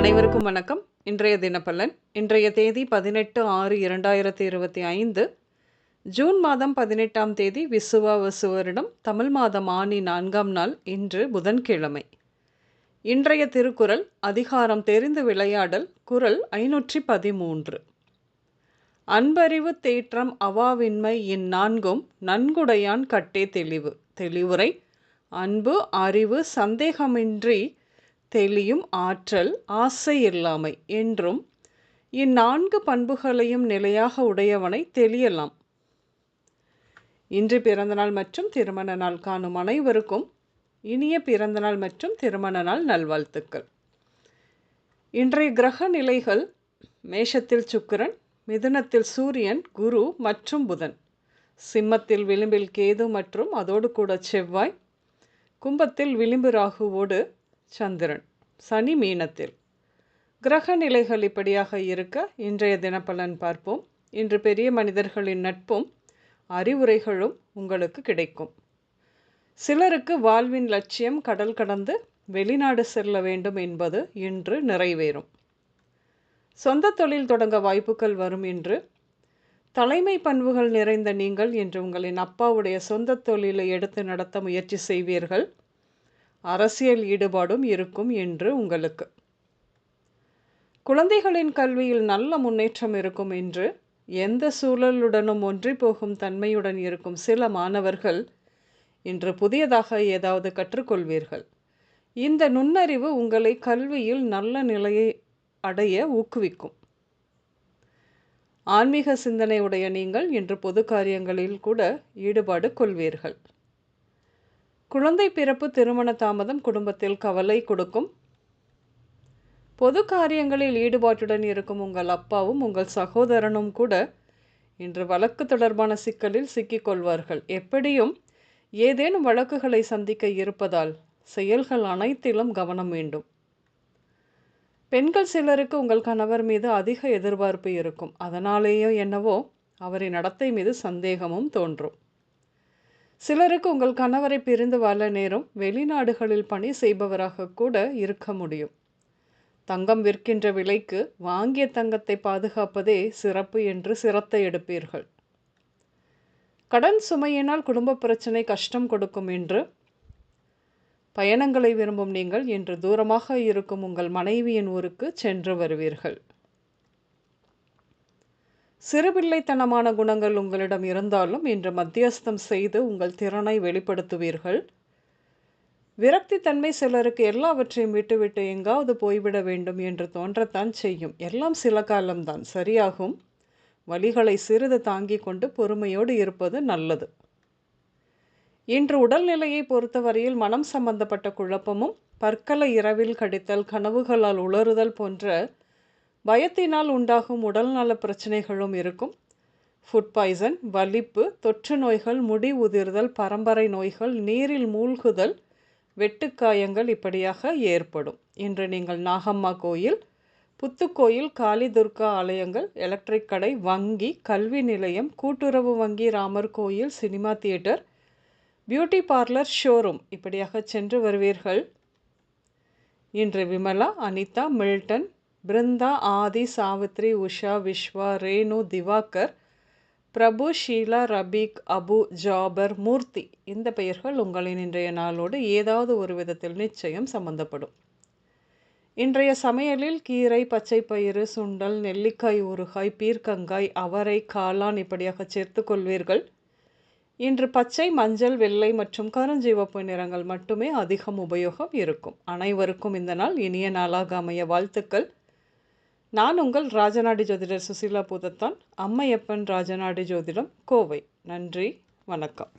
அனைவருக்கும் வணக்கம். இன்றைய தினப்பலன். இன்றைய தேதி 18/6/2025, ஜூன் மாதம் 18ஆம் தேதி, விசுவாவசு வருடம், தமிழ் மாதம் ஆனி 4ஆம் நாள். இன்று புதன்கிழமை. இன்றைய திருக்குறள் அதிகாரம் தெரிந்து விளையாடல். குறள் 513. அன்பறிவு தேற்றம் அவாவின்மை இந்நான்கும் நன்குடையான் கட்டே தெளிவு. தெளிவுரை: அன்பு, அறிவு, சந்தேகமின்றி தெளியும் ஆற்றல், ஆசை இல்லாமை என்றும் இந்நான்கு பண்புகளையும் நிலையாக உடையவனை தெளியலாம். இன்று பிறந்தநாள் மற்றும் திருமண நாள் காணும் அனைவருக்கும் இனிய பிறந்தநாள் மற்றும் திருமண நாள் நல்வாழ்த்துக்கள். இன்றைய கிரக நிலைகள்: மேஷத்தில் சுக்கிரன், மிதுனத்தில் சூரியன், குரு மற்றும் புதன், சிம்மத்தில் விளிம்பில் கேது மற்றும் அதோடு கூட செவ்வாய், கும்பத்தில் விளிம்பு ராகுவோடு சந்திரன், சனி மீனத்தில். கிரக நிலைகள் இப்படியாக இருக்க இன்றைய தினப்பலன் பார்ப்போம். இன்று பெரிய மனிதர்களின் நட்பும் அறிவுரைகளும் உங்களுக்கு கிடைக்கும். சிலருக்கு வாழ்வின் லட்சியம் கடல் கடந்து வெளிநாடு செல்ல வேண்டும் என்பது இன்று நிறைவேறும். சொந்த தொழில் தொடங்க வாய்ப்புகள் வரும். இன்று தலைமை பண்புகள் நிறைந்த நீங்கள் இன்று உங்களின் அப்பாவுடைய சொந்த தொழிலை எடுத்து நடத்த முயற்சி செய்வீர்கள். அரசியல் ஈடுபாடும் இருக்கும் என்று உங்களுக்கு. குழந்தைகளின் கல்வியில் நல்ல முன்னேற்றம் இருக்கும். என்று எந்த சூழலுடனும் ஒன்றி போகும் தன்மையுடன் இருக்கும் சில மாணவர்கள் இன்று புதியதாக ஏதாவது கற்றுக்கொள்வீர்கள். இந்த நுண்ணறிவு உங்களை கல்வியில் நல்ல நிலையை அடைய ஊக்குவிக்கும். ஆன்மீக சிந்தனை உடைய நீங்கள் இன்று பொது காரியங்களில் கூட ஈடுபாடு கொள்வீர்கள். குழந்தை பிறப்பு, திருமண தாமதம் குடும்பத்தில் கவலை கொடுக்கும். பொது காரியங்களில் ஈடுபாட்டுடன் இருக்கும் உங்கள் அப்பாவும் உங்கள் சகோதரனும் கூட இன்று வழக்கு தொடர்பான சிக்கலில் சிக்கிக்கொள்வார்கள். எப்படியும் ஏதேனும் வழக்குகளை சந்திக்க இருப்பதால் செயல்கள் அனைத்திலும் கவனம் வேண்டும். பெண்கள் சிலருக்கு உங்கள் கணவர் மீது அதிக எதிர்பார்ப்பு இருக்கும். அதனாலேயோ என்னவோ அவரின் நடத்தை மீது சந்தேகமும் தோன்றும். சிலருக்கு உங்கள் கணவரை பிரிந்து வாழ நேரும். வெளிநாடுகளில் பணி செய்பவராக கூட இருக்க முடியும். தங்கம் விற்கின்ற விலைக்கு வாங்கிய தங்கத்தை பாதுகாப்பதே சிறப்பு என்று சிரத்தை எடுப்பீர்கள். கடன் சுமையினால் குடும்ப பிரச்சனை கஷ்டம் கொடுக்கும். என்று பயணங்களை விரும்பும் நீங்கள் இன்று தூரமாக இருக்கும் உங்கள் மனைவியின் ஊருக்கு சென்று வருவீர்கள். சிறுபிள்ளைத்தனமான குணங்கள் உங்களிடம் இருந்தாலும் இன்று மத்தியஸ்தம் செய்து உங்கள் திறனை வெளிப்படுத்துவீர்கள். விரக்தி தன்மை சிலருக்கு எல்லாவற்றையும் விட்டுவிட்டு எங்காவது போய்விட வேண்டும் என்று தோன்றத்தான் செய்யும். எல்லாம் சில காலம்தான், சரியாகும். வலிகளை சிறிது தாங்கிக் கொண்டு பொறுமையோடு இருப்பது நல்லது. இன்று உடல்நிலையை பொறுத்தவரையில் மனம் சம்பந்தப்பட்ட குழப்பமும், பற்களை இரவில் கடித்தல், கனவுகளால் உளறுதல் போன்ற பயத்தினால் உண்டாகும் உடல்நல பிரச்சனைகளும் இருக்கும். ஃபுட் பாய்சன், வலிப்பு, தொற்று நோய்கள், முடி உதிர்தல், பரம்பரை நோய்கள், நீரில் மூழ்குதல், வெட்டுக்காயங்கள் இப்படியாக ஏற்படும். இன்று நீங்கள் நாகம்மா கோயில், புத்துக்கோயில், காளி துர்கா ஆலயங்கள், எலக்ட்ரிக் கடை, வங்கி, கல்வி நிலையம், கூட்டுறவு வங்கி, ராமர் கோயில், cinema theatre, beauty parlour, showroom இப்படியாக சென்று வருவீர்கள். இன்று விமலா, அனிதா, மில்டன், பிருந்தா, ஆதி, சாவித்ரி, உஷா, விஸ்வா, ரேணு, திவாகர், பிரபு, ஷீலா, ரபீக், அபு, ஜாபர், மூர்த்தி இந்த பெயர்கள் உங்களின் இன்றைய நாளோடு ஏதாவது ஒரு விதத்தில் நிச்சயம் சம்பந்தப்படும். இன்றைய சமையலில் கீரை, பச்சை பயிறு, சுண்டல், நெல்லிக்காய் ஊறுகாய், பீர்க்கங்காய், அவரை, காளான் இப்படியாக சேர்த்து கொள்வீர்கள். இன்று பச்சை, மஞ்சள், வெள்ளை மற்றும் கருஞ்சிவப்பு நிறங்கள் மட்டுமே அதிகம் உபயோகம் இருக்கும். அனைவருக்கும் இந்த நாள் இனிய நாளாக அமைய வாழ்த்துக்கள். நான் உங்கள் ராஜநாடி ஜோதிடர் சுசீலா பூதத்தான், அம்மையப்பன் ராஜநாடி ஜோதிடம், கோவை. நன்றி, வணக்கம்.